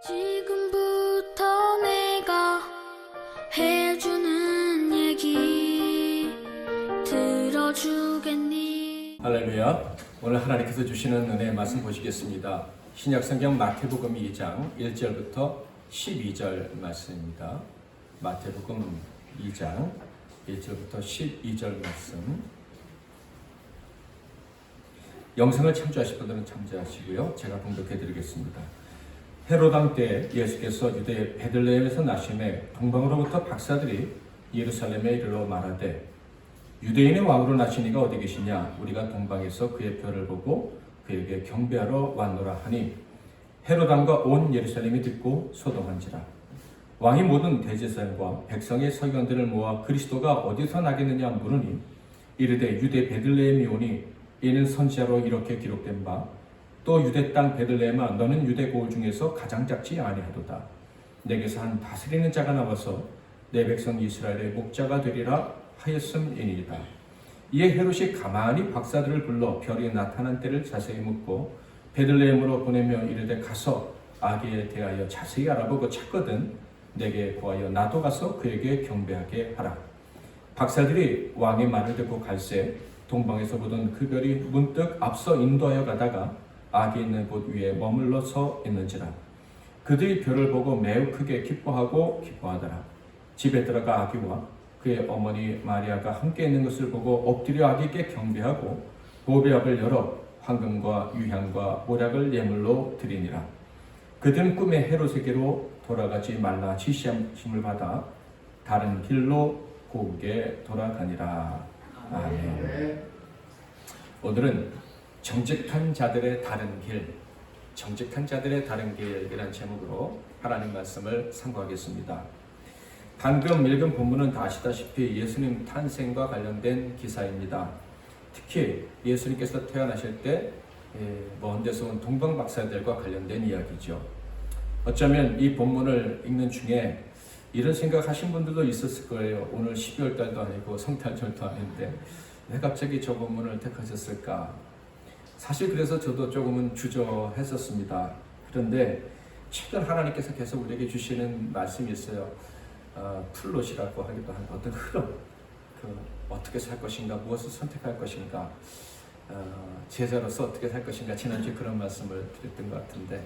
지금부터 내가 해주는 얘기 들어주겠니? 할렐루야. 오늘 하나님께서 주시는 은혜의 말씀 보시겠습니다. 신약성경 마태복음 2장 1절부터 12절 말씀입니다. 마태복음 2장 1절부터 12절 말씀. 영상을 참조하실 분들은 참조하시고요. 제가 봉독해 드리겠습니다. 헤롯 왕 때 예수께서 유대 베들레헴에서 나심에 동방으로부터 박사들이 예루살렘에 이르러 말하되 유대인의 왕으로 나시니가 어디 계시냐? 우리가 동방에서 그의 별을 보고 그에게 경배하러 왔노라 하니 헤롯 왕과 온 예루살렘이 듣고 소동한지라. 왕이 모든 대제사장과 백성의 서기관들을 모아 그리스도가 어디서 나겠느냐 물으니 이르되 유대 베들레헴이 오니 이는 선지자로 이렇게 기록된 바 또 유대 땅 베들레헴아 너는 유대 고을 중에서 가장 작지 아니하도다. 내게서 한 다스리는 자가 나와서 내 백성 이스라엘의 목자가 되리라 하였음이니이다. 이에 헤롯이 가만히 박사들을 불러 별이 나타난 때를 자세히 묻고 베들레헴으로 보내며 이르되 가서 아기에 대하여 자세히 알아보고 찾거든 내게 구하여 나도 가서 그에게 경배하게 하라. 박사들이 왕의 말을 듣고 갈새 동방에서 보던 그 별이 문득 앞서 인도하여 가다가 아기 있는 곳 위에 머물러 서 있는지라. 그들이 별을 보고 매우 크게 기뻐하고 기뻐하더라. 집에 들어가 아기와 그의 어머니 마리아가 함께 있는 것을 보고 엎드려 아기께 경배하고 보배압을 열어 황금과 유향과 모략을 예물로 드리니라. 그들은 꿈에 헤롯에게로 돌아가지 말라 지시함을 받아 다른 길로 고국에 돌아가니라. 아멘. 오늘은 정직한 자들의 다른 길, 정직한 자들의 다른 길이라는 제목으로 하나님 말씀을 상고하겠습니다. 방금 읽은 본문은 다 아시다시피 예수님 탄생과 관련된 기사입니다. 특히 예수님께서 태어나실 때 먼 데서 온 동방 박사들과 관련된 이야기죠. 어쩌면 이 본문을 읽는 중에 이런 생각하신 분들도 있었을 거예요. 오늘 12월 달도 아니고 성탄절도 아닌데 왜 갑자기 저 본문을 택하셨을까? 사실 그래서 저도 조금은 주저했었습니다. 그런데 최근 하나님께서 계속 우리에게 주시는 말씀이 있어요. 플롯이라고 하기도 한 어떤 흐름, 어떻게 살 것인가, 무엇을 선택할 것인가, 제자로서 어떻게 살 것인가. 지난주에 그런 말씀을 드렸던 것 같은데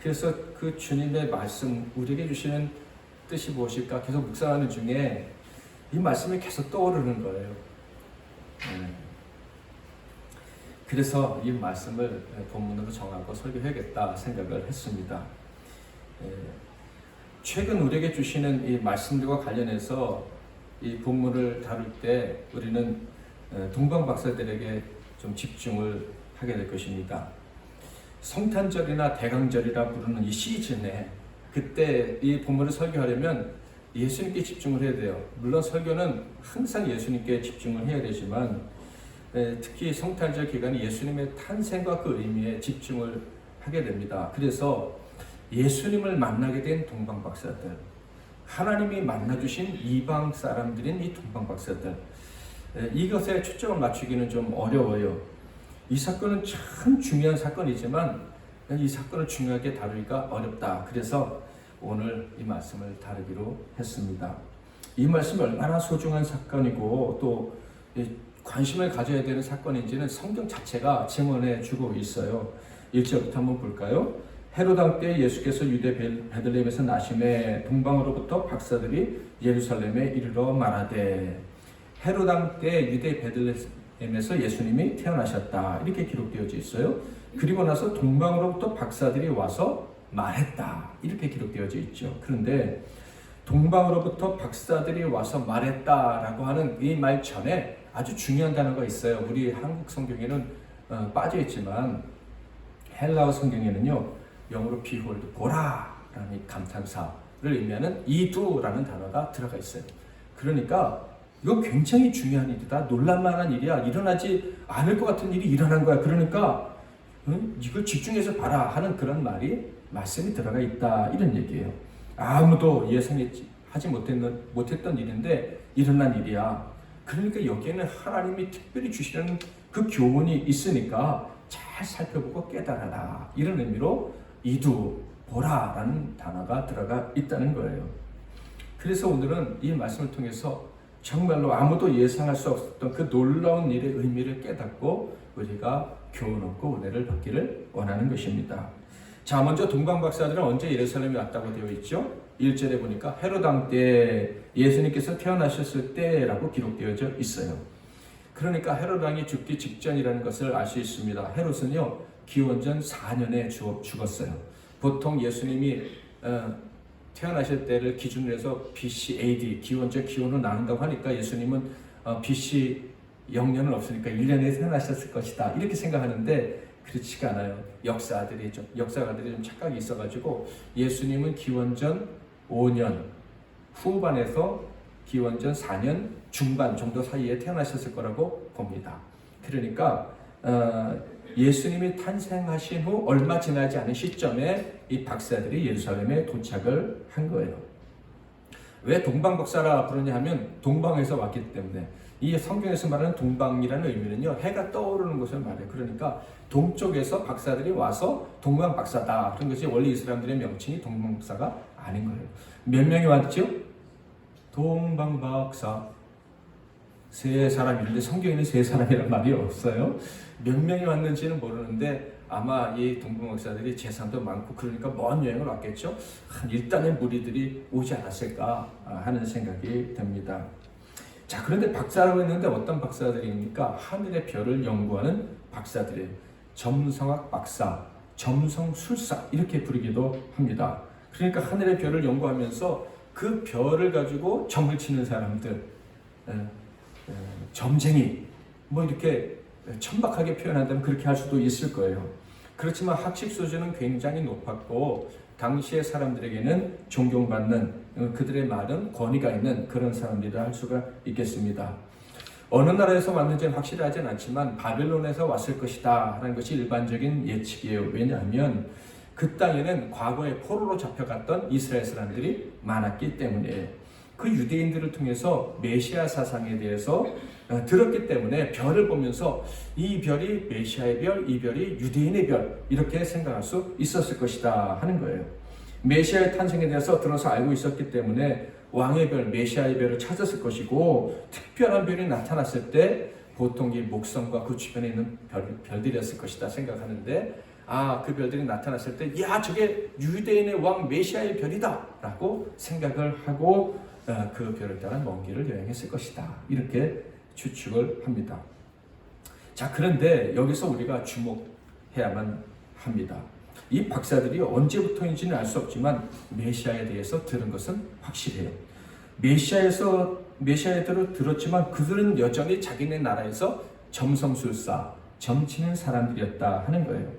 그래서 그 주님의 말씀, 우리에게 주시는 뜻이 무엇일까 계속 묵상하는 중에 이 말씀이 계속 떠오르는 거예요. 그래서 이 말씀을 본문으로 정하고 설교해야겠다 생각을 했습니다. 최근 우리에게 주시는 이 말씀들과 관련해서 이 본문을 다룰 때 우리는 동방 박사들에게 좀 집중을 하게 될 것입니다. 성탄절이나 대강절이라 부르는 이 시즌에 그때 이 본문을 설교하려면 예수님께 집중을 해야 돼요. 물론 설교는 항상 예수님께 집중을 해야 되지만 특히 성탄절 기간이 예수님의 탄생과 그 의미에 집중을 하게 됩니다. 그래서 예수님을 만나게 된 동방 박사들, 하나님이 만나주신 이방 사람들인 이 동방 박사들, 이것에 초점을 맞추기는 좀 어려워요. 이 사건은 참 중요한 사건이지만 이 사건을 중요하게 다루기가 어렵다. 그래서 오늘 이 말씀을 다루기로 했습니다. 이 말씀이 얼마나 소중한 사건이고 또 관심을 가져야 되는 사건인지는 성경 자체가 증언해 주고 있어요. 1절부터 한번 볼까요? 헤롯 왕 때 예수께서 유대 베들레헴에서 나심에 동방으로부터 박사들이 예루살렘에 이르러 말하되. 헤롯 왕 때 유대 베들레헴에서 예수님이 태어나셨다. 이렇게 기록되어져 있어요. 그리고 나서 동방으로부터 박사들이 와서 말했다. 이렇게 기록되어져 있죠. 그런데 동방으로부터 박사들이 와서 말했다라고 하는 이 말 전에 아주 중요한 단어가 있어요. 우리 한국 성경에는 빠져 있지만 헬라어 성경에는요, 영어로 behold, 보라라는 감탄사를 의미하는 이두라는 단어가 들어가 있어요. 그러니까 이거 굉장히 중요한 일이다. 놀랄만한 일이야. 일어나지 않을 것 같은 일이 일어난 거야. 그러니까 이걸 집중해서 봐라 하는 그런 말씀이 들어가 있다. 이런 얘기예요. 아무도 예상하지 못했던 일인데 일어난 일이야. 그러니까 여기에는 하나님이 특별히 주시는 그 교훈이 있으니까 잘 살펴보고 깨달아라. 이런 의미로 이두 보라라는 단어가 들어가 있다는 거예요. 그래서 오늘은 이 말씀을 통해서 정말로 아무도 예상할 수 없었던 그 놀라운 일의 의미를 깨닫고 우리가 교훈 얻고 은혜를 받기를 원하는 것입니다. 자, 먼저 동방 박사들은 언제 예루살렘에 왔다고 되어 있죠? 1절에 보니까 헤롯 왕 때 예수님께서 태어나셨을 때라고 기록되어져 있어요. 그러니까 헤롯 왕이 죽기 직전이라는 것을 알 수 있습니다. 헤롯은요 기원전 4년에 죽었어요. 보통 예수님이 태어나실 때를 기준으로 해서 BC AD 기원전 기원으로 나눈다고 하니까 예수님은 BC 0년은 없으니까 1년에 태어나셨을 것이다 이렇게 생각하는데 그렇지가 않아요. 역사가들이 좀 착각이 있어가지고 예수님은 기원전 5년 후반에서 기원전 4년 중반 정도 사이에 태어나셨을 거라고 봅니다. 그러니까 예수님이 탄생하신 후 얼마 지나지 않은 시점에 이 박사들이 예루살렘에 도착을 한 거예요. 왜 동방박사라 부르냐 하면 동방에서 왔기 때문에. 이 성경에서 말하는 동방이라는 의미는요 해가 떠오르는 것을 말해요. 그러니까 동쪽에서 박사들이 와서 동방박사다 그런 것이 원래 이 사람들의 명칭이 동방박사가 아닌 거예요. 몇 명이 왔죠? 동방박사 세 사람인데 성경에는 세 사람이란 말이 없어요. 몇 명이 왔는지는 모르는데 아마 이 동방박사들이 재산도 많고 그러니까 먼 여행을 왔겠죠. 한 일단의 무리들이 오지 않았을까 하는 생각이 듭니다. 자, 그런데 박사라고 했는데 어떤 박사들입니까? 하늘의 별을 연구하는 박사들이에요. 점성학 박사, 점성술사 이렇게 부르기도 합니다. 그러니까 하늘의 별을 연구하면서 그 별을 가지고 점을 치는 사람들, 점쟁이 뭐 이렇게 천박하게 표현한다면 그렇게 할 수도 있을 거예요. 그렇지만 학식 수준은 굉장히 높았고 당시의 사람들에게는 존경받는 그들의 말은 권위가 있는 그런 사람들이라 할 수가 있겠습니다. 어느 나라에서 왔는지는 확실하진 않지만 바벨론에서 왔을 것이다 하는 것이 일반적인 예측이에요. 왜냐하면 그 땅에는 과거에 포로로 잡혀갔던 이스라엘 사람들이 많았기 때문에 그 유대인들을 통해서 메시아 사상에 대해서 들었기 때문에 별을 보면서 이 별이 메시아의 별, 이 별이 유대인의 별 이렇게 생각할 수 있었을 것이다 하는 거예요. 메시아의 탄생에 대해서 들어서 알고 있었기 때문에 왕의 별, 메시아의 별을 찾았을 것이고 특별한 별이 나타났을 때 보통 이 목성과 그 주변에 있는 별들이었을 것이다 생각하는데 그 별들이 나타났을 때 야 저게 유대인의 왕 메시아의 별이다 라고 생각을 하고 그 별을 따라 먼 길을 여행했을 것이다 이렇게 추측을 합니다. 자, 그런데 여기서 우리가 주목해야만 합니다. 이 박사들이 언제부터인지는 알 수 없지만 메시아에 대해서 들은 것은 확실해요. 메시아에 들었지만 그들은 여전히 자기네 나라에서 점성술사, 점치는 사람들이었다 하는 거예요.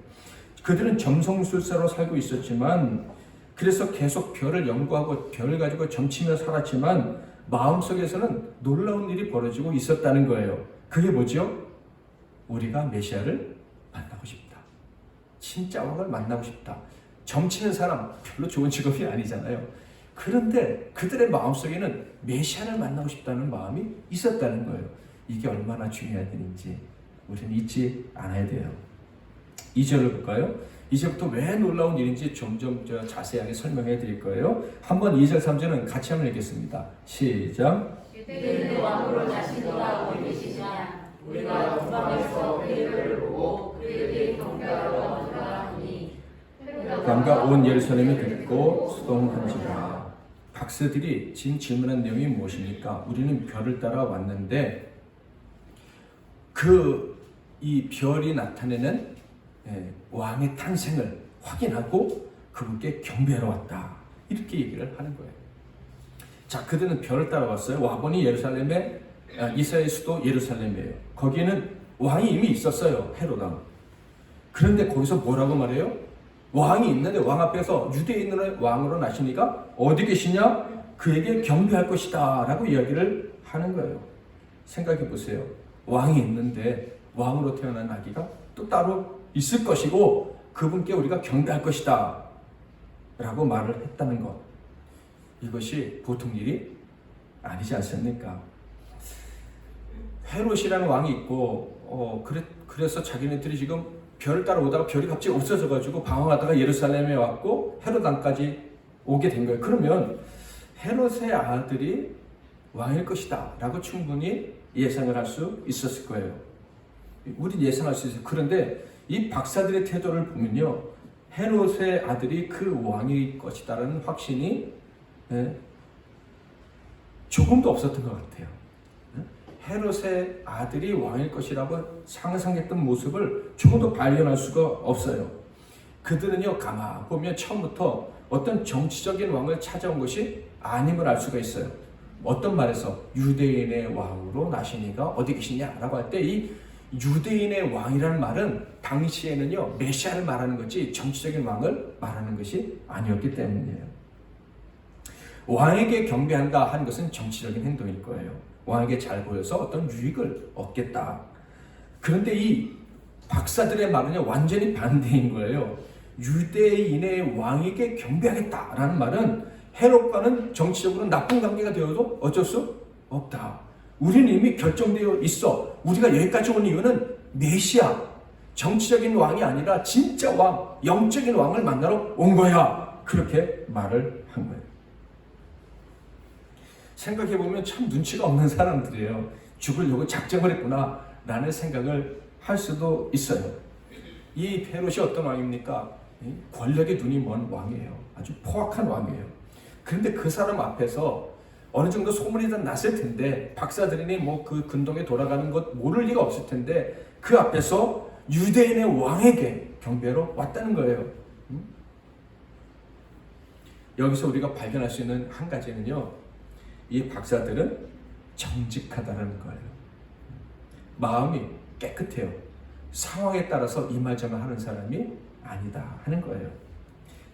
그들은 점성술사로 살고 있었지만 그래서 계속 별을 연구하고 별을 가지고 점치며 살았지만 마음속에서는 놀라운 일이 벌어지고 있었다는 거예요. 그게 뭐죠? 우리가 메시아를 만나고 싶다. 진짜 왕을 만나고 싶다. 점치는 사람 별로 좋은 직업이 아니잖아요. 그런데 그들의 마음속에는 메시아를 만나고 싶다는 마음이 있었다는 거예요. 이게 얼마나 중요한 일인지 우리는 잊지 않아야 돼요. 2절을 볼까요? 이제부터 왜 놀라운 일인지 점점 자세하게 설명해 드릴 거예요. 한번 2절 3절은 같이 한번 읽겠습니다. 시작. 그들은 왕으로 자신보다 올리시냐 우리가 동방에서 그들을 보고 그들의 경배하러 왔다 하니 밤과 온 예루살렘이 듣고 수동한지라. 박사들이 지금 질문한 내용이 무엇입니까? 우리는 별을 따라 왔는데 이 별이 나타내는 왕의 탄생을 확인하고 그분께 경배하러 왔다 이렇게 얘기를 하는 거예요. 자, 그들은 별을 따라 왔어요. 와보니 예루살렘에 이스라엘 수도 예루살렘이에요. 거기에는 왕이 이미 있었어요. 헤롯 왕. 그런데 거기서 뭐라고 말해요? 왕이 있는데 왕 앞에서 유대인의 왕으로 나시니까 어디 계시냐? 그에게 경배할 것이다 라고 이야기를 하는 거예요. 생각해 보세요. 왕이 있는데 왕으로 태어난 아기가 또 따로 있을 것이고 그분께 우리가 경배할 것이다 라고 말을 했다는 것, 이것이 보통 일이 아니지 않습니까? 헤롯이라는 왕이 있고 그래서 자기네들이 지금 별을 따라오다가 별이 갑자기 없어져가지고 방황하다가 예루살렘에 왔고 헤롯 왕까지 오게 된 거예요. 그러면 헤롯의 아들이 왕일 것이다 라고 충분히 예상을 할 수 있었을 거예요. 우리 예상할 수 있어요. 그런데 이 박사들의 태도를 보면요, 헤롯의 아들이 그 왕일 것이다라는 확신이 조금도 없었던 것 같아요. 헤롯의 아들이 왕일 것이라고 상상했던 모습을 조금도 발견할 수가 없어요. 그들은요, 가만 보면 처음부터 어떤 정치적인 왕을 찾아온 것이 아님을 알 수가 있어요. 어떤 말에서 유대인의 왕으로 나시니가 어디 계시냐라고 할 때 이 유대인의 왕이라는 말은 당시에는요, 메시아를 말하는 거지 정치적인 왕을 말하는 것이 아니었기 때문이에요. 왕에게 경배한다 하는 것은 정치적인 행동일 거예요. 왕에게 잘 보여서 어떤 유익을 얻겠다. 그런데 이 박사들의 말은요, 완전히 반대인 거예요. 유대인의 왕에게 경배하겠다라는 말은 헤롯과는 정치적으로 나쁜 관계가 되어도 어쩔 수 없다. 우리는 이미 결정되어 있어. 우리가 여기까지 온 이유는 메시아, 정치적인 왕이 아니라 진짜 왕, 영적인 왕을 만나러 온 거야. 그렇게 말을 한 거예요. 생각해보면 참 눈치가 없는 사람들이에요. 죽으려고 작정을 했구나 라는 생각을 할 수도 있어요. 이 헤롯이 어떤 왕입니까? 권력의 눈이 먼 왕이에요. 아주 포악한 왕이에요. 그런데 그 사람 앞에서 어느 정도 소문이 다 났을 텐데, 박사들이니 뭐 그 근동에 돌아가는 것 모를 리가 없을 텐데, 그 앞에서 유대인의 왕에게 경배로 왔다는 거예요. 여기서 우리가 발견할 수 있는 한 가지는요, 이 박사들은 정직하다는 거예요. 마음이 깨끗해요. 상황에 따라서 이 말 저 말 하는 사람이 아니다 하는 거예요.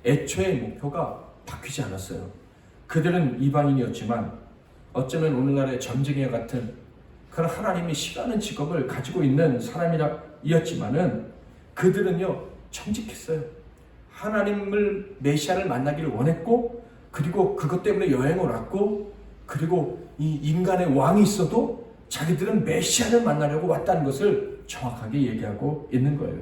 애초에 목표가 바뀌지 않았어요. 그들은 이방인이었지만 어쩌면 오늘날의 점쟁이와 같은 그런 하나님이 싫어하는 직업을 가지고 있는 사람이었지만은 그들은요, 정직했어요. 하나님을, 메시아를 만나기를 원했고, 그리고 그것 때문에 여행을 왔고, 그리고 이 인간의 왕이 있어도 자기들은 메시아를 만나려고 왔다는 것을 정확하게 얘기하고 있는 거예요.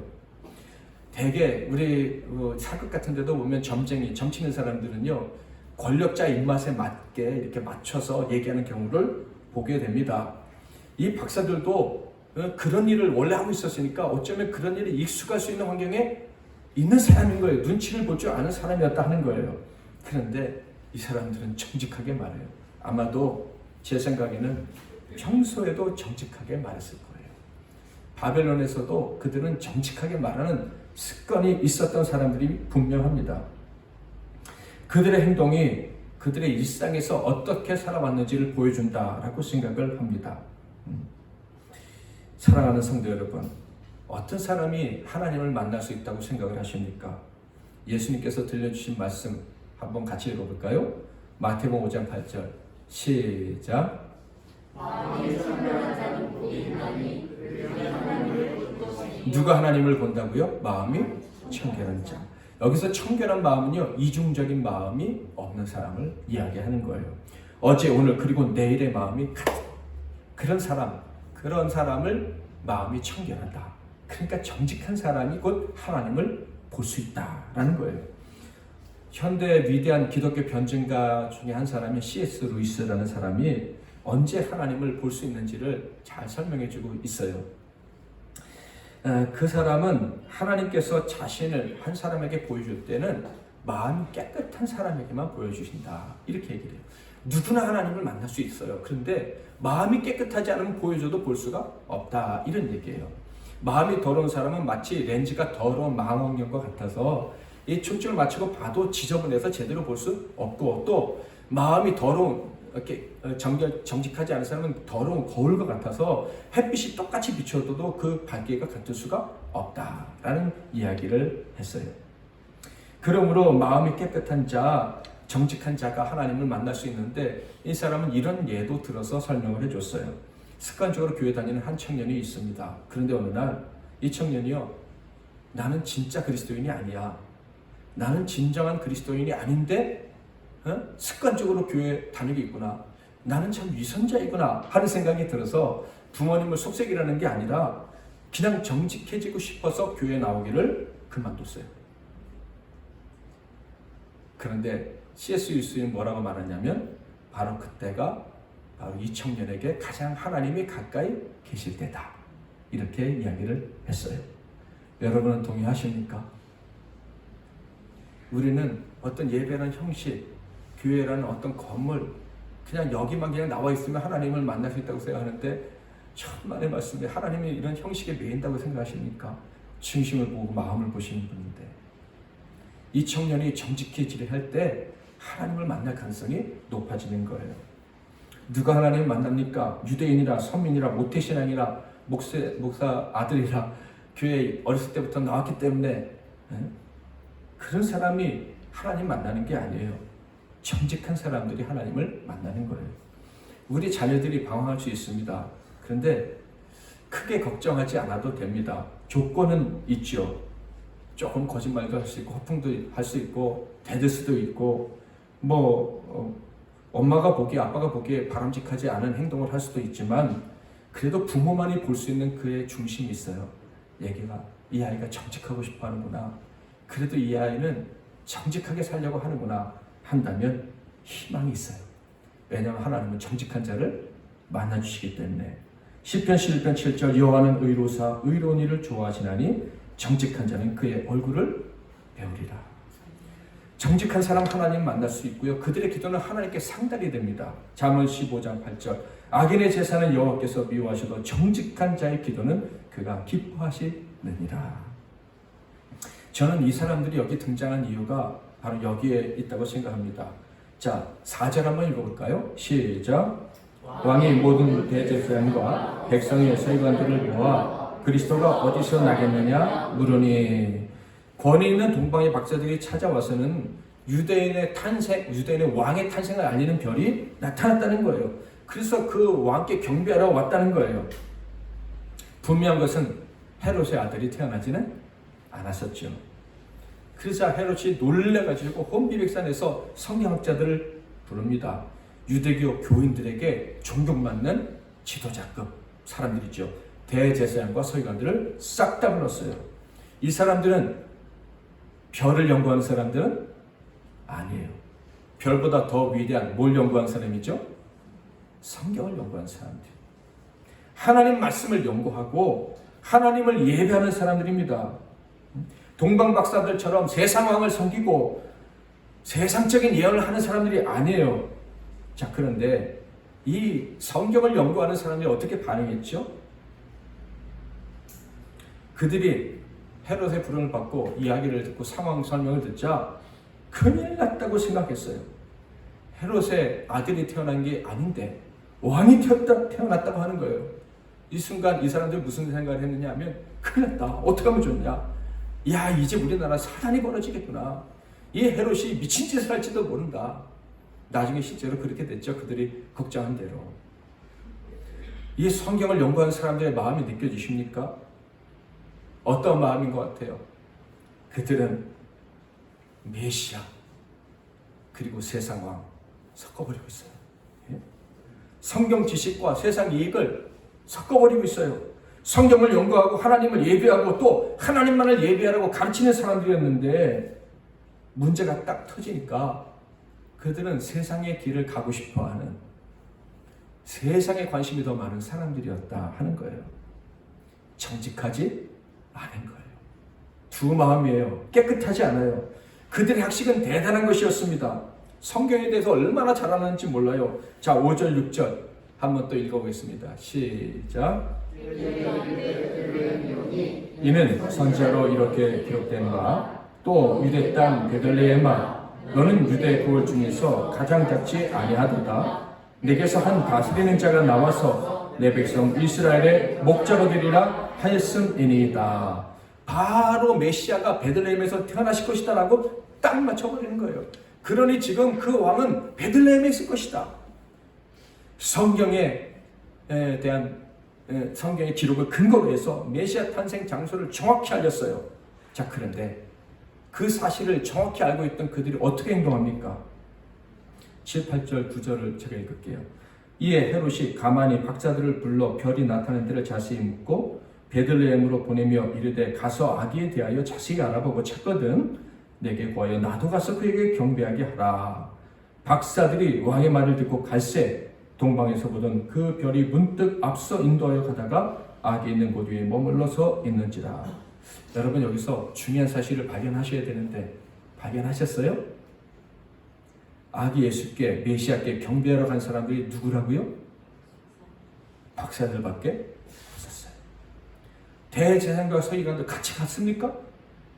대개 우리 사극 같은 데도 보면 점쟁이, 점치는 사람들은요, 권력자 입맛에 맞게 이렇게 맞춰서 얘기하는 경우를 보게 됩니다. 이 박사들도 그런 일을 원래 하고 있었으니까 어쩌면 그런 일에 익숙할 수 있는 환경에 있는 사람인 거예요. 눈치를 볼 줄 아는 사람이었다 하는 거예요. 그런데 이 사람들은 정직하게 말해요. 아마도 제 생각에는 평소에도 정직하게 말했을 거예요. 바벨론에서도 그들은 정직하게 말하는 습관이 있었던 사람들이 분명합니다. 그들의 행동이 그들의 일상에서 어떻게 살아왔는지를 보여준다라고 생각을 합니다. 사랑하는 성도 여러분, 어떤 사람이 하나님을 만날 수 있다고 생각을 하십니까? 예수님께서 들려주신 말씀 한번 같이 읽어볼까요? 마태복음 5장 8절 시작. 누가 하나님을 본다고요? 마음이 청결한 자. 여기서 청결한 마음은요, 이중적인 마음이 없는 사람을 이야기하는 거예요. 어제, 오늘, 그리고 내일의 마음이 같은 그런 사람을 마음이 청결하다. 그러니까 정직한 사람이 곧 하나님을 볼 수 있다라는 거예요. 현대 위대한 기독교 변증가 중에 한 사람이 C.S. 루이스라는 사람이 언제 하나님을 볼 수 있는지를 잘 설명해주고 있어요. 그 사람은 하나님께서 자신을 한 사람에게 보여줄 때는 마음이 깨끗한 사람에게만 보여주신다, 이렇게 얘기를 해요. 누구나 하나님을 만날 수 있어요. 그런데 마음이 깨끗하지 않으면 보여줘도 볼 수가 없다, 이런 얘기예요. 마음이 더러운 사람은 마치 렌즈가 더러운 망원경과 같아서 이 초점을 맞추고 봐도 지저분해서 제대로 볼 수 없고, 또 마음이 더러운, 이렇게 정직하지 않은 사람은 더러운 거울과 같아서 햇빛이 똑같이 비춰도 그 밝기가 같을 수가 없다라는 이야기를 했어요. 그러므로 마음이 깨끗한 자, 정직한 자가 하나님을 만날 수 있는데, 이 사람은 이런 예도 들어서 설명을 해줬어요. 습관적으로 교회 다니는 한 청년이 있습니다. 그런데 어느 날 이 청년이요, 나는 진짜 그리스도인이 아니야, 나는 진정한 그리스도인이 아닌데 습관적으로 교회 다니고 있구나, 나는 참 위선자이구나 하는 생각이 들어서 부모님을 속삭이라는 게 아니라 그냥 정직해지고 싶어서 교회 나오기를 그만뒀어요. 그런데 C.S. 루이스는 뭐라고 말하냐면 바로 그때가 바로 이 청년에게 가장 하나님이 가까이 계실 때다. 이렇게 이야기를 했어요. 여러분은 동의하십니까? 우리는 어떤 예배라는 형식, 교회라는 어떤 건물, 그냥 여기만 그냥 나와 있으면 하나님을 만날 수 있다고 생각하는데 천만의 말씀에 하나님이 이런 형식에 매인다고 생각하십니까? 중심을 보고 마음을 보시는 분인데 이 청년이 정직해지려 할 때 하나님을 만날 가능성이 높아지는 거예요. 누가 하나님을 만납니까? 유대인이라 선민이라 모태신앙이라 목사 아들이라 교회 어렸을 때부터 나왔기 때문에 그런 사람이 하나님 만나는 게 아니에요. 정직한 사람들이 하나님을 만나는 거예요. 우리 자녀들이 방황할 수 있습니다. 그런데 크게 걱정하지 않아도 됩니다. 조건은 있죠. 조금 거짓말도 할 수 있고 허풍도 할 수 있고 대들 수도 있고 엄마가 보기에 아빠가 보기에 바람직하지 않은 행동을 할 수도 있지만 그래도 부모만이 볼 수 있는 그의 중심이 있어요. 얘기가 이 아이가 정직하고 싶어 하는구나. 그래도 이 아이는 정직하게 살려고 하는구나 한다면 희망이 있어요. 왜냐하면 하나님은 정직한 자를 만나주시기 때문에. 시편 11편 7절 여호와는 의로사 의로운 이를 좋아하시나니 정직한 자는 그의 얼굴을 배우리라. 정직한 사람 하나님 만날 수 있고요. 그들의 기도는 하나님께 상달이 됩니다. 잠언 15장 8절 악인의 제사는 여호와께서 미워하셔도 정직한 자의 기도는 그가 기뻐하시느니라. 저는 이 사람들이 여기 등장한 이유가 바로 여기에 있다고 생각합니다. 자, 4절 한번 읽어볼까요? 시작. 왕이 모든 대제사장과 백성의 서기관들을 모아 그리스도가 어디서 나겠느냐 물으니 권위 있는 동방의 박사들이 찾아와서는 유대인의 왕의 탄생을 알리는 별이 나타났다는 거예요. 그래서 그 왕께 경배하러 왔다는 거예요. 분명한 것은 헤롯의 아들이 태어나지는 않았었죠. 그래서 헤롯이 놀래가지고 혼비백산에서 성경학자들을 부릅니다. 유대교 교인들에게 존경받는 지도자급 사람들이죠. 대제사장과 서기관들을 싹 다 불렀어요. 이 사람들은 별을 연구하는 사람들은 아니에요. 별보다 더 위대한 뭘 연구하는 사람이죠? 성경을 연구하는 사람들. 하나님 말씀을 연구하고 하나님을 예배하는 사람들입니다. 동방 박사들처럼 세상 왕을 섬기고 세상적인 예언을 하는 사람들이 아니에요. 자, 그런데 이 성경을 연구하는 사람들이 어떻게 반응했죠? 그들이 헤롯의 부름을 받고 이야기를 듣고 상황 설명을 듣자 큰일 났다고 생각했어요. 헤롯의 아들이 태어난 게 아닌데 왕이 태어났다고 하는 거예요. 이 순간 이 사람들이 무슨 생각을 했느냐 하면 큰일 났다. 어떻게 하면 좋냐. 야, 이제 우리나라 사단이 벌어지겠구나. 이 헤롯이 미친 짓을 할지도 모른다. 나중에 실제로 그렇게 됐죠. 그들이 걱정한 대로. 이 성경을 연구하는 사람들의 마음이 느껴지십니까? 어떤 마음인 것 같아요? 그들은 메시아 그리고 세상 왕 섞어버리고 있어요. 성경 지식과 세상 이익을 섞어버리고 있어요. 성경을 연구하고 하나님을 예배하고 또 하나님만을 예배하라고 가르치는 사람들이었는데 문제가 딱 터지니까 그들은 세상의 길을 가고 싶어하는 세상에 관심이 더 많은 사람들이었다 하는 거예요. 정직하지 않은 거예요. 두 마음이에요. 깨끗하지 않아요. 그들의 학식은 대단한 것이었습니다. 성경에 대해서 얼마나 잘 아는지 몰라요. 자, 5절 6절 한번 또 읽어보겠습니다. 시작. 이는 선지자로 이렇게 기록된 바 또 유대 땅 베들레헴아 너는 유대 고을 중에서 가장 작지 아니하도다. 내게서 한 다스리는 자가 나와서 내 백성 이스라엘의 목자가 되리라 하였음이니이다. 바로 메시아가 베들레헴에서 태어나실 것이다 라고 딱 맞춰버리는 거예요. 그러니 지금 그 왕은 베들레헴에 있을 것이다. 성경에 대한 성경의 기록을 근거로 해서 메시아 탄생 장소를 정확히 알렸어요. 자, 그런데 그 사실을 정확히 알고 있던 그들이 어떻게 행동합니까? 7, 8절, 9절을 제가 읽을게요. 이에 헤롯이 가만히 박사들을 불러 별이 나타난 데를 자세히 묻고 베들레헴으로 보내며 이르되 가서 아기에 대하여 자세히 알아보고 찾거든 내게 구하여 나도 가서 그에게 경배하게 하라. 박사들이 왕의 말을 듣고 갈새 동방에서 보던 그 별이 문득 앞서 인도하여 가다가 아기 있는 곳 위에 머물러서 있는지라. 여러분 여기서 중요한 사실을 발견하셔야 되는데 발견하셨어요? 아기 예수께 메시아께 경배하러 간 사람들이 누구라고요? 박사들밖에 없었어요. 대제사장과 서기관들 같이 갔습니까?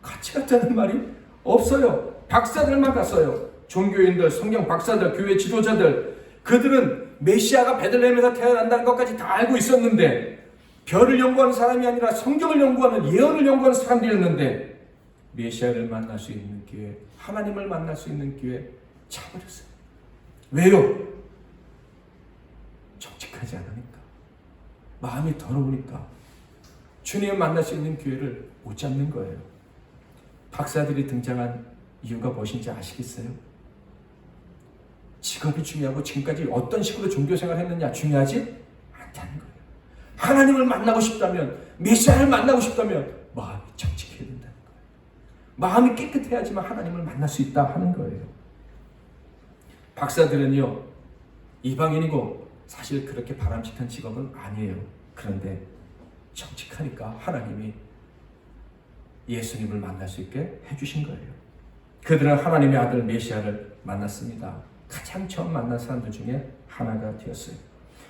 같이 갔다는 말이 없어요. 박사들만 갔어요. 종교인들, 성경 박사들, 교회 지도자들, 그들은 메시아가 베들레헴에서 태어난다는 것까지 다 알고 있었는데 별을 연구하는 사람이 아니라 성경을 연구하는 예언을 연구하는 사람들이었는데 메시아를 만날 수 있는 기회, 하나님을 만날 수 있는 기회 차버렸어요. 왜요? 정직하지 않으니까, 마음이 더러우니까 주님을 만날 수 있는 기회를 못 잡는 거예요. 박사들이 등장한 이유가 무엇인지 아시겠어요? 직업이 중요하고 지금까지 어떤 식으로 종교생활을 했느냐 중요하지 않다는 거예요. 하나님을 만나고 싶다면, 메시아를 만나고 싶다면 마음이 정직해야 된다는 거예요. 마음이 깨끗해야지만 하나님을 만날 수 있다 하는 거예요. 박사들은요, 이방인이고 사실 그렇게 바람직한 직업은 아니에요. 그런데 정직하니까 하나님이 예수님을 만날 수 있게 해주신 거예요. 그들은 하나님의 아들 메시아를 만났습니다. 가장 처음 만난 사람들 중에 하나가 되었어요.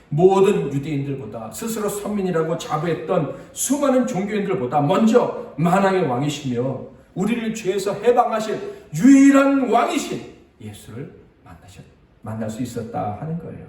모든 유대인들보다 스스로 선민이라고 자부했던 수많은 종교인들보다 먼저 만왕의 왕이시며 우리를 죄에서 해방하실 유일한 왕이신 예수를 만날 수 있었다 하는 거예요.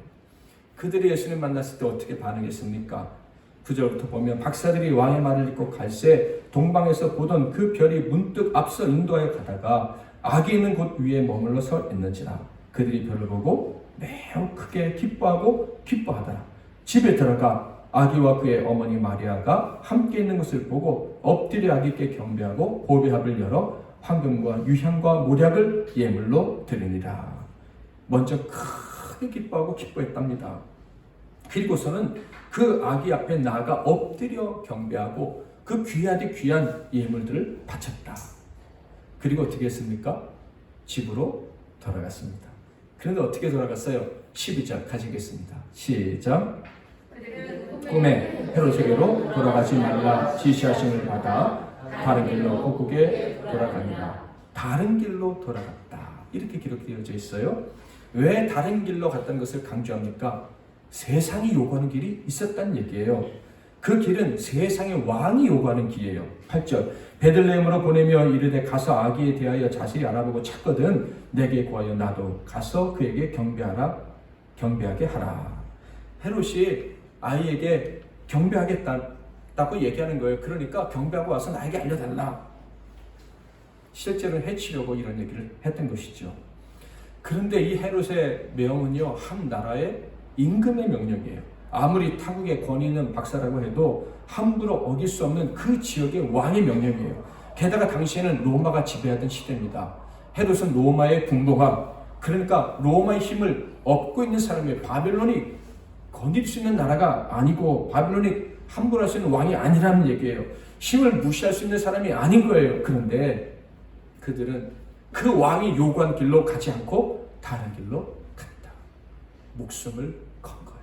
그들이 예수님 만났을 때 어떻게 반응했습니까? 9절부터 보면 박사들이 왕의 말을 듣고 갈새 동방에서 보던 그 별이 문득 앞서 인도하여 가다가 아기 있는 곳 위에 머물러 서 있는지라. 그들이 별을 보고 매우 크게 기뻐하고 기뻐하더라. 집에 들어가 아기와 그의 어머니 마리아가 함께 있는 것을 보고 엎드려 아기께 경배하고 보배합을 열어 황금과 유향과 모략을 예물로 드리니라. 먼저 크게 기뻐하고 기뻐했답니다. 그리고서는 그 아기 앞에 나아가 엎드려 경배하고 그 귀하디 귀한 예물들을 바쳤다. 그리고 어떻게 했습니까? 집으로 돌아갔습니다. 그런데 어떻게 돌아갔어요? 12절 가지겠습니다. 시작. 꿈에 헤롯에게로 돌아가지 말라 지시하심을 받아 다른 길로 꼭국에 돌아갑니다. 다른 길로 돌아갔다. 이렇게 기록되어져 있어요. 왜 다른 길로 갔다는 것을 강조합니까? 세상이 요구하는 길이 있었다는 얘기예요. 그 길은 세상의 왕이 요구하는 길이에요. 8절 베들레헴으로 보내며 이르되 가서 아기에 대하여 자세히 알아보고 찾거든 내게 구하여 나도 가서 그에게 경배하게 하라. 헤롯이 아이에게 경배하겠다고 얘기하는 거예요. 그러니까 경배하고 와서 나에게 알려달라. 실제로는 해치려고 이런 얘기를 했던 것이죠. 그런데 이 헤롯의 명은요, 한 나라의 임금의 명령이에요. 아무리 타국의 권위 있는 박사라고 해도 함부로 어길 수 없는 그 지역의 왕의 명령이에요. 게다가 당시에는 로마가 지배하던 시대입니다. 헤롯은 로마의 국노왕, 그러니까 로마의 힘을 얻고 있는 사람이에요. 바벨론이 건드릴 수 있는 나라가 아니고 바벨론이 함부로 할 수 있는 왕이 아니라는 얘기예요. 힘을 무시할 수 있는 사람이 아닌 거예요. 그런데 그들은 그 왕이 요구한 길로 가지 않고 다른 길로 갔다. 목숨을 건 거예요.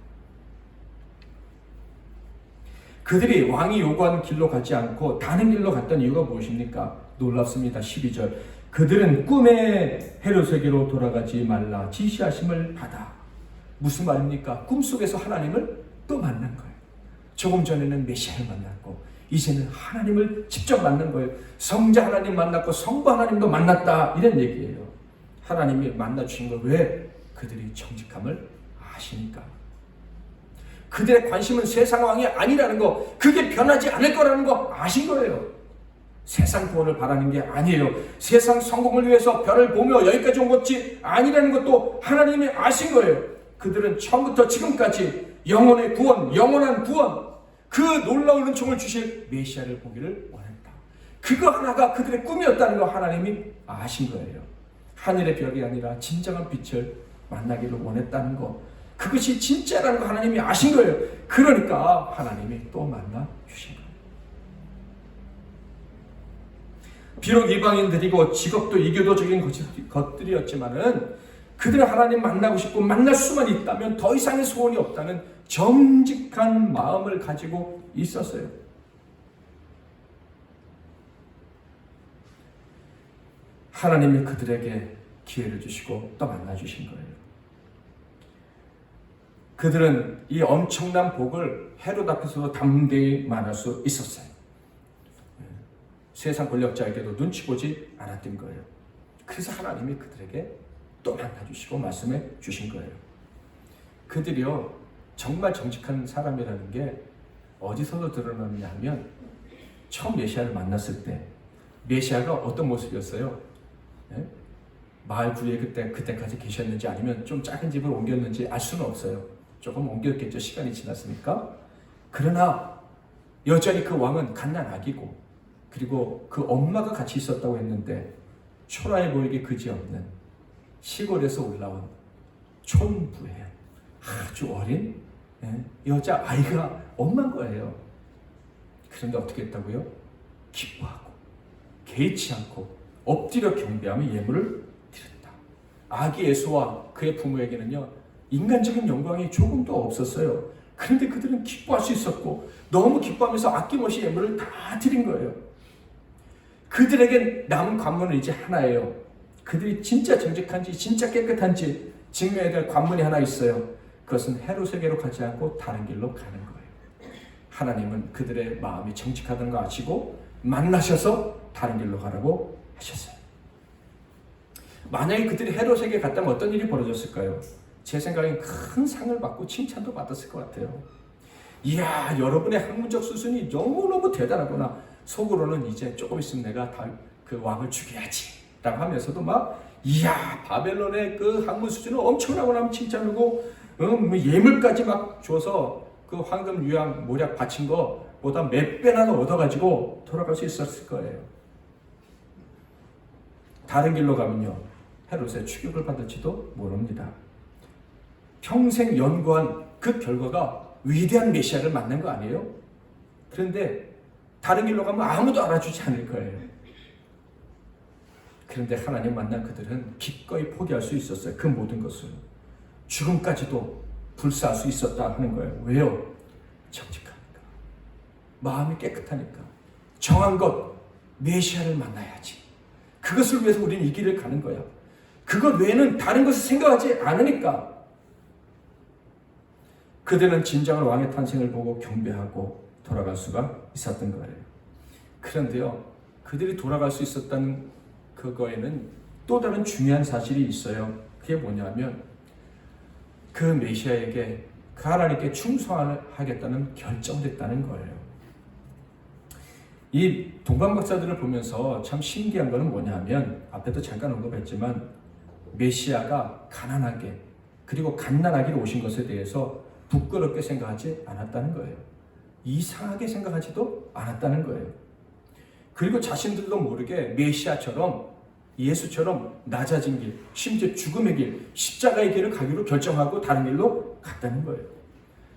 그들이 왕이 요구한 길로 가지 않고 다른 길로 갔던 이유가 무엇입니까? 놀랍습니다. 12절 그들은 꿈에 헤롯에게로 돌아가지 말라 지시하심을 받아. 무슨 말입니까? 꿈속에서 하나님을 또 만난 거예요. 조금 전에는 메시아를 만났고 이제는 하나님을 직접 만난 거예요. 성자 하나님 만났고 성부 하나님도 만났다, 이런 얘기예요. 하나님이 만나주신 걸 왜? 그들이 정직함을 아시니까. 그들의 관심은 세상 왕이 아니라는 거, 그게 변하지 않을 거라는 거 아신 거예요. 세상 구원을 바라는 게 아니에요. 세상 성공을 위해서 별을 보며 여기까지 온 것이 아니라는 것도 하나님이 아신 거예요. 그들은 처음부터 지금까지 영혼의 구원, 영원한 구원, 그 놀라운 은총을 주실 메시아를 보기를 원했다. 그거 하나가 그들의 꿈이었다는 거 하나님이 아신 거예요. 하늘의 별이 아니라 진정한 빛을 만나기를 원했다는 거, 그것이 진짜라는 거 하나님이 아신 거예요. 그러니까 하나님이 또 만나 주신 거예요. 비록 이방인들이고 직업도 이교도적인 것들이었지만은 그들은 하나님 만나고 싶고 만날 수만 있다면 더 이상의 소원이 없다는 정직한 마음을 가지고 있었어요. 하나님이 그들에게 기회를 주시고 또 만나주신 거예요. 그들은 이 엄청난 복을 헤롯 앞에서도 담대히 말할 수 있었어요. 세상 권력자에게도 눈치 보지 않았던 거예요. 그래서 하나님이 그들에게 또 만나주시고 말씀해 주신 거예요. 그들이요, 정말 정직한 사람이라는 게 어디서도 드러나느냐 하면 처음 메시아를 만났을 때 메시아가 어떤 모습이었어요? 네? 마을 부에 그때까지 계셨는지 아니면 좀 작은 집을 옮겼는지 알 수는 없어요. 조금 옮겼겠죠. 시간이 지났으니까. 그러나 여전히 그 왕은 갓난아기고 그리고 그 엄마가 같이 있었다고 했는데 초라해 보이기 그지없는 시골에서 올라온 촌부의 아주 어린 여자 아이가 엄마인 거예요. 그런데 어떻게 했다고요? 기뻐하고 개의치 않고 엎드려 경배하며 예물을 드렸다. 아기 예수와 그의 부모에게는요, 인간적인 영광이 조금도 없었어요. 그런데 그들은 기뻐할 수 있었고 너무 기뻐하면서 아낌없이 예물을 다 드린 거예요. 그들에게 남은 관문은 이제 하나예요. 그들이 진짜 정직한지 진짜 깨끗한지 증명해야 될 관문이 하나 있어요. 그것은 헤롯에게로 가지 않고 다른 길로 가는 거예요. 하나님은 그들의 마음이 정직하다는 거 아시고 만나셔서 다른 길로 가라고 하셨어요. 만약에 그들이 헤롯에게 갔다면 어떤 일이 벌어졌을까요? 제 생각엔 큰 상을 받고 칭찬도 받았을 것 같아요. 이야, 여러분의 학문적 수준이 너무너무 대단하구나. 속으로는 이제 조금 있으면 내가 그 왕을 죽여야지 라고 하면서도 막 이야, 바벨론의 그 학문 수준은 엄청나구나 하면 칭찬하고 예물까지 막 줘서 그 황금 유향 모략 바친 거보다 몇 배나 더 얻어가지고 돌아갈 수 있었을 거예요. 다른 길로 가면요, 헤롯의 추격을 받을지도 모릅니다. 평생 연구한 그 결과가 위대한 메시아를 만난 거 아니에요? 그런데 다른 길로 가면 아무도 알아주지 않을 거예요. 그런데 하나님 만난 그들은 기꺼이 포기할 수 있었어요. 그 모든 것을. 죽음까지도 불사할 수 있었다 하는 거예요. 왜요? 정직하니까. 마음이 깨끗하니까. 정한 것, 메시아를 만나야지. 그것을 위해서 우리는 이 길을 가는 거야. 그것 외에는 다른 것을 생각하지 않으니까. 그들은 진정한 왕의 탄생을 보고 경배하고 돌아갈 수가 있었던 거예요. 그런데요, 그들이 돌아갈 수 있었다는 그거에는 또 다른 중요한 사실이 있어요. 그게 뭐냐면 그 메시아에게, 그 하나님께 충성하겠다는 결정됐다는 거예요. 이 동방 박사들을 보면서 참 신기한 거는 뭐냐면, 앞에도 잠깐 언급했지만 메시아가 가난하게 그리고 갓난아기로 오신 것에 대해서 부끄럽게 생각하지 않았다는 거예요. 이상하게 생각하지도 않았다는 거예요. 그리고 자신들도 모르게 메시아처럼, 예수처럼 낮아진 길, 심지어 죽음의 길, 십자가의 길을 가기로 결정하고 다른 길로 갔다는 거예요.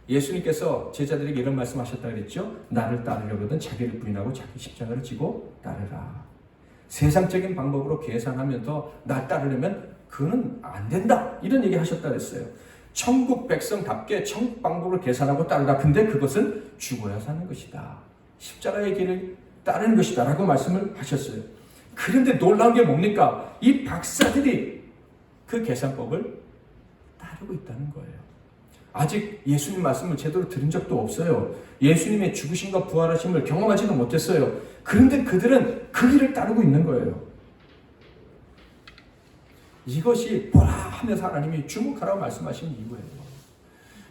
예수님께서 제자들에게 이런 말씀하셨다 그랬죠. 나를 따르려거든 자기를 부인하고 자기 십자가를 지고 따르라. 세상적인 방법으로 계산하면서 나 따르려면 그거는 안 된다, 이런 얘기 하셨다 그랬어요. 천국 백성답게 천국 방법으로 계산하고 따르라. 근데 그것은 죽어야 사는 것이다. 십자가의 길을 따르는 것이다 라고 말씀을 하셨어요. 그런데 놀라운 게 뭡니까? 이 박사들이 그 계산법을 따르고 있다는 거예요. 아직 예수님 말씀을 제대로 들은 적도 없어요. 예수님의 죽으심과 부활하심을 경험하지도 못했어요. 그런데 그들은 그 길을 따르고 있는 거예요. 이것이 보라 하면서 하나님이 주목하라고 말씀하신 이유예요.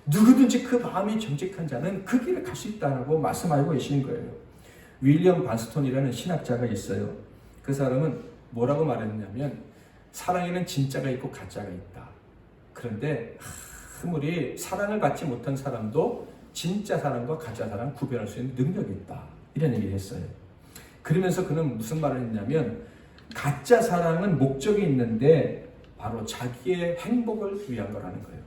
누구든지 그 마음이 정직한 자는 그 길을 갈 수 있다고 말씀하고 계시는 거예요. 윌리엄 반스톤이라는 신학자가 있어요. 그 사람은 뭐라고 말했냐면, 사랑에는 진짜가 있고 가짜가 있다. 그런데 아무리 사랑을 받지 못한 사람도 진짜 사랑과 가짜 사랑 구별할 수 있는 능력이 있다, 이런 얘기를 했어요. 그러면서 그는 무슨 말을 했냐면, 가짜 사랑은 목적이 있는데 바로 자기의 행복을 위한 거라는 거예요.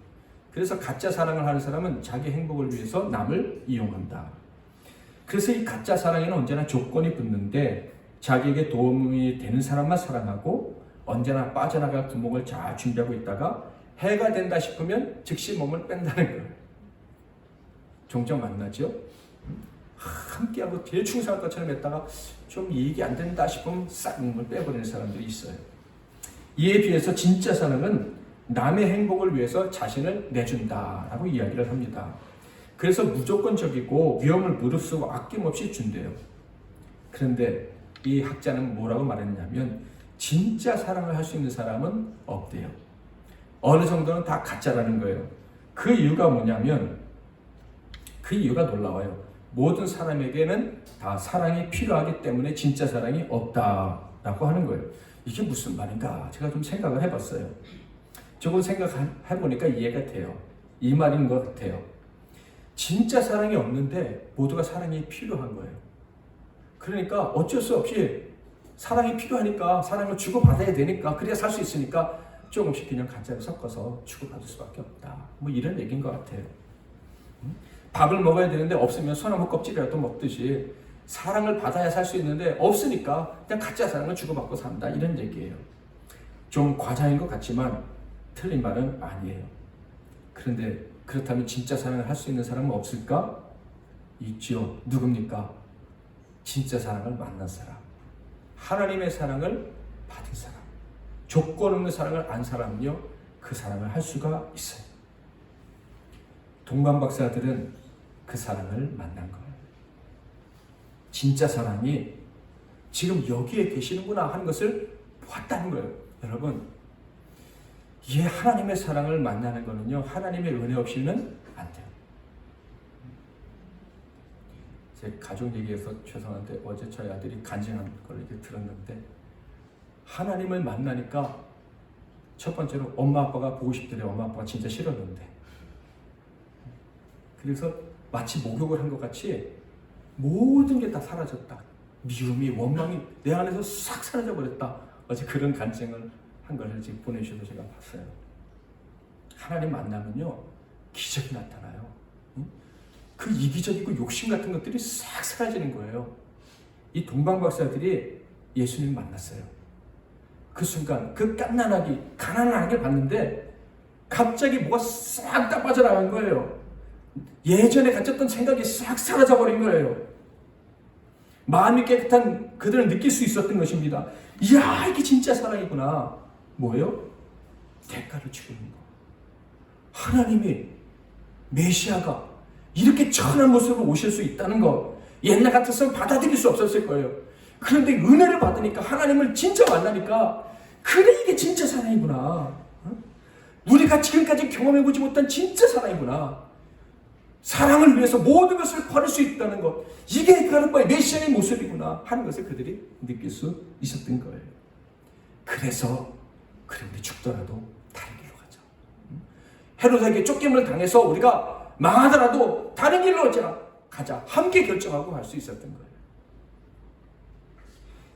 그래서 가짜 사랑을 하는 사람은 자기 행복을 위해서 남을 이용한다. 그래서 이 가짜 사랑에는 언제나 조건이 붙는데, 자기에게 도움이 되는 사람만 사랑하고 언제나 빠져나갈 구멍을 잘 준비하고 있다가 해가 된다 싶으면 즉시 몸을 뺀다는 거예요. 종종 만나죠? 함께하고 제일 충성할 것처럼 했다가 좀 이익이 안 된다 싶으면 싹 몸을 빼버리는 사람들이 있어요. 이에 비해서 진짜 사랑은 남의 행복을 위해서 자신을 내준다라고 이야기를 합니다. 그래서 무조건적이고 위험을 무릅쓰고 아낌없이 준대요. 그런데 이 학자는 뭐라고 말했냐면 진짜 사랑을 할 수 있는 사람은 없대요. 어느 정도는 다 가짜라는 거예요. 그 이유가 뭐냐면 그 이유가 놀라워요. 모든 사람에게는 다 사랑이 필요하기 때문에 진짜 사랑이 없다라고 하는 거예요. 이게 무슨 말인가 제가 좀 생각을 해봤어요. 조금 생각해보니까 이해가 돼요. 이 말인 것 같아요. 진짜 사랑이 없는데 모두가 사랑이 필요한 거예요. 그러니까 어쩔 수 없이 사랑이 필요하니까 사랑을 주고받아야 되니까 그래야 살 수 있으니까 조금씩 그냥 가짜를 섞어서 주고받을 수밖에 없다. 뭐 이런 얘기인 것 같아요. 밥을 먹어야 되는데 없으면 소나무 껍질이라도 먹듯이 사랑을 받아야 살 수 있는데 없으니까 그냥 가짜 사랑을 주고받고 산다. 이런 얘기예요. 좀 과장인 것 같지만 틀린 말은 아니에요. 그런데 그렇다면 진짜 사랑을 할 수 있는 사람은 없을까? 있죠. 누굽니까? 진짜 사랑을 만난 사람. 하나님의 사랑을 받은 사람. 조건 없는 사랑을 안 사람은요. 그 사랑을 할 수가 있어요. 동방 박사들은 그 사랑을 만난 거예요. 진짜 사랑이 지금 여기에 계시는구나 하는 것을 보았다는 거예요. 여러분, 이 하나님의 사랑을 만나는 거는요, 하나님의 은혜 없이는 안 돼요. 제 가족 얘기에서 죄송한데 어제 저희 아들이 간증한 걸 이렇게 들었는데 하나님을 만나니까 첫 번째로 엄마 아빠가 보고 싶더래요. 엄마 아빠가 진짜 싫었는데 그래서 마치 목욕을 한 것 같이 모든 게 다 사라졌다. 미움이 원망이 내 안에서 싹 사라져 버렸다. 어제 그런 간증을 한 걸 지금 보내주셔서 제가 봤어요. 하나님 만나면요 기적이 나타나요. 그 이기적이고 욕심 같은 것들이 싹 사라지는 거예요. 이 동방 박사들이 예수님 만났어요. 그 순간 그 가난하게 봤는데 갑자기 뭐가 싹 다 빠져나간 거예요. 예전에 가졌던 생각이 싹 사라져버린 거예요. 마음이 깨끗한 그들은 느낄 수 있었던 것입니다. 이야, 이게 진짜 사랑이구나. 뭐예요? 대가를 치르는 거. 하나님이 메시아가 이렇게 천한 모습으로 오실 수 있다는 거 옛날 같았으면 받아들일 수 없었을 거예요. 그런데 은혜를 받으니까 하나님을 진짜 만나니까 그래 이게 진짜 사랑이구나. 우리가 지금까지 경험해보지 못한 진짜 사랑이구나. 사랑을 위해서 모든 것을 버릴 수 있다는 것, 이게 바로 메시아의 모습이구나 하는 것을 그들이 느낄 수 있었던 거예요. 그래서 그래 우리 죽더라도 다른 길로 가자. 헤롯에게 쫓김을 당해서 우리가 망하더라도 다른 길로 가자. 함께 결정하고 갈 수 있었던 거예요.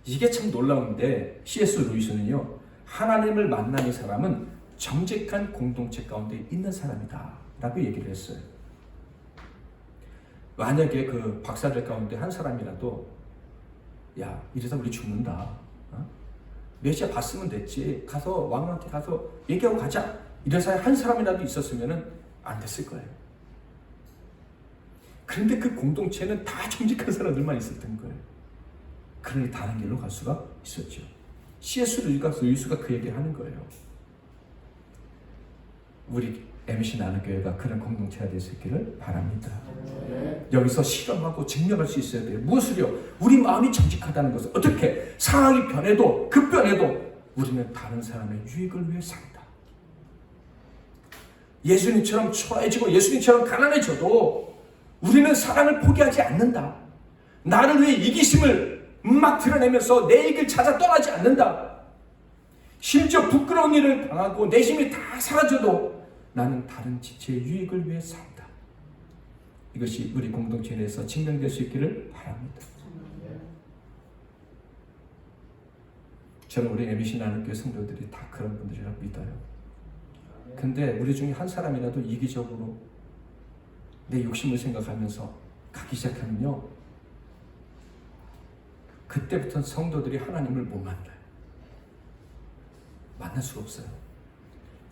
이게 참 놀라운데 C.S. 루이스는요, 하나님을 만난 이 사람은 정직한 공동체 가운데 있는 사람이다 라고 얘기를 했어요. 만약에 그 박사들 가운데 한 사람이라도 야 이러다 우리 죽는다, 메시아 봤으면 됐지, 가서 왕한테 가서 얘기하고 가자, 이런 사람이 한 사람이라도 있었으면 안 됐을 거예요. 그런데 그 공동체는 다 정직한 사람들만 있었던 거예요. 그러니 다른 길로 갈 수가 있었죠. C.S. 루이스가 그 얘기를 하는 거예요. 우리 MC 나눔교회가 그런 공동체가 될 수 있기를 바랍니다. 여기서 실험하고 증명할 수 있어야 돼요. 무엇을요? 우리 마음이 정직하다는 것을. 어떻게? 상황이 변해도 급변해도 우리는 다른 사람의 유익을 위해 산다. 예수님처럼 초라해지고 예수님처럼 가난해져도 우리는 사랑을 포기하지 않는다. 나를 위해 이기심을 막 드러내면서 내 이익을 찾아 떠나지 않는다. 심지어 부끄러운 일을 당하고 내 힘이 다 사라져도 나는 다른 지체의 유익을 위해 산다. 이것이 우리 공동체 내에서 증명될 수 있기를 바랍니다. 저는 우리 MBC 나눔교회 성도들이 다 그런 분들이라고 믿어요. 근데 우리 중에 한 사람이라도 이기적으로 내 욕심을 생각하면서 가기 시작하면요, 그때부터는 성도들이 하나님을 못 만나요. 만날 수가 없어요.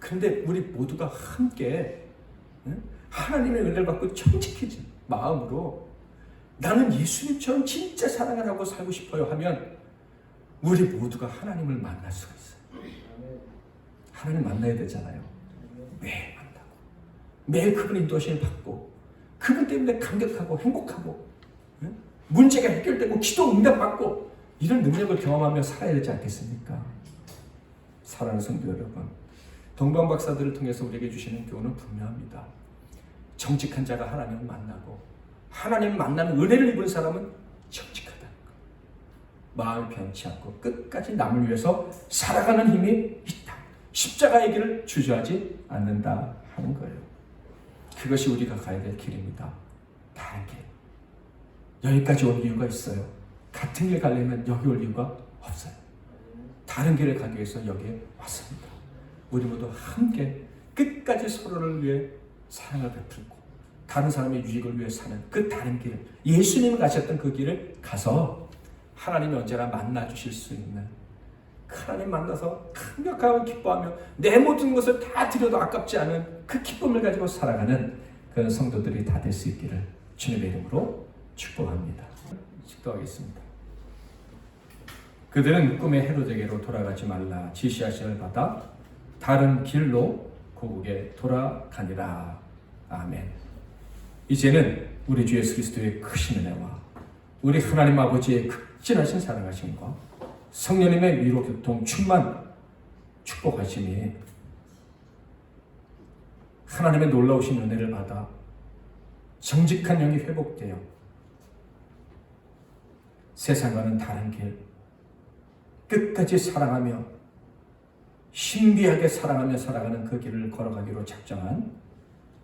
그런데 우리 모두가 함께 하나님의 은혜를 받고 정직해진 마음으로 나는 예수님처럼 진짜 사랑을 하고 살고 싶어요 하면 우리 모두가 하나님을 만날 수가 있어요. 하나님 만나야 되잖아요. 매일 만나고 매일 그분의 인도하심을 받고 그분 때문에 감격하고 행복하고 문제가 해결되고 기도 응답받고 이런 능력을 경험하며 살아야 되지 않겠습니까? 사랑하는 성도 여러분, 동방 박사들을 통해서 우리에게 주시는 교훈은 분명합니다. 정직한 자가 하나님을 만나고 하나님 만나는 은혜를 입은 사람은 정직하다. 마음이 변치 않고 끝까지 남을 위해서 살아가는 힘이 있다. 십자가의 길을 주저하지 않는다 하는 거예요. 그것이 우리가 가야 될 길입니다. 다른 길. 여기까지 온 이유가 있어요. 같은 길 가려면 여기 올 이유가 없어요. 다른 길을 가기 위해서 여기에 왔습니다. 우리 모두 함께 끝까지 서로를 위해 사랑을 베풀고 다른 사람의 유익을 위해 사는 그 다른 길을, 예수님이 가셨던 그 길을 가서 하나님이 언제나 만나 주실 수 있는, 하나님 만나서 감격하고 기뻐하며 내 모든 것을 다 드려도 아깝지 않은 그 기쁨을 가지고 살아가는 그런 성도들이 다 될 수 있기를 주님의 이름으로 축복합니다. 기도하겠습니다. 그들은 꿈의 헤로데게로 돌아가지 말라 지시하심을 받아 다른 길로 고국에 돌아가니라. 아멘. 이제는 우리 주 예수 그리스도의 크신 은혜와 우리 하나님 아버지의 극진하신 사랑하심과 성령님의 위로 교통 충만 축복하심이 하나님의 놀라우신 은혜를 받아 정직한 영이 회복되어 세상과는 다른 길 끝까지 사랑하며 신비하게 사랑하며 살아가는 그 길을 걸어가기로 작정한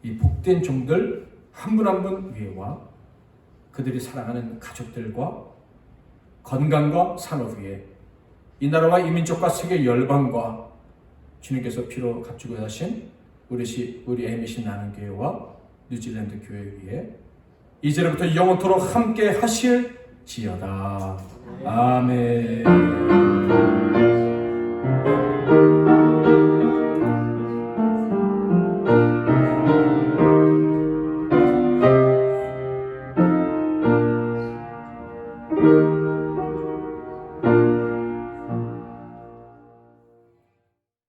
이 복된 종들 한 분 한 분 위에와 그들이 사랑하는 가족들과 건강과 산업 위에 이 나라와 이 민족과 세계 열방과 주님께서 피로 값주고 하신 우리 에미신 나눔교회와 뉴질랜드 교회 위에 이제로부터 영원토록 함께 하실지어다. 아멘.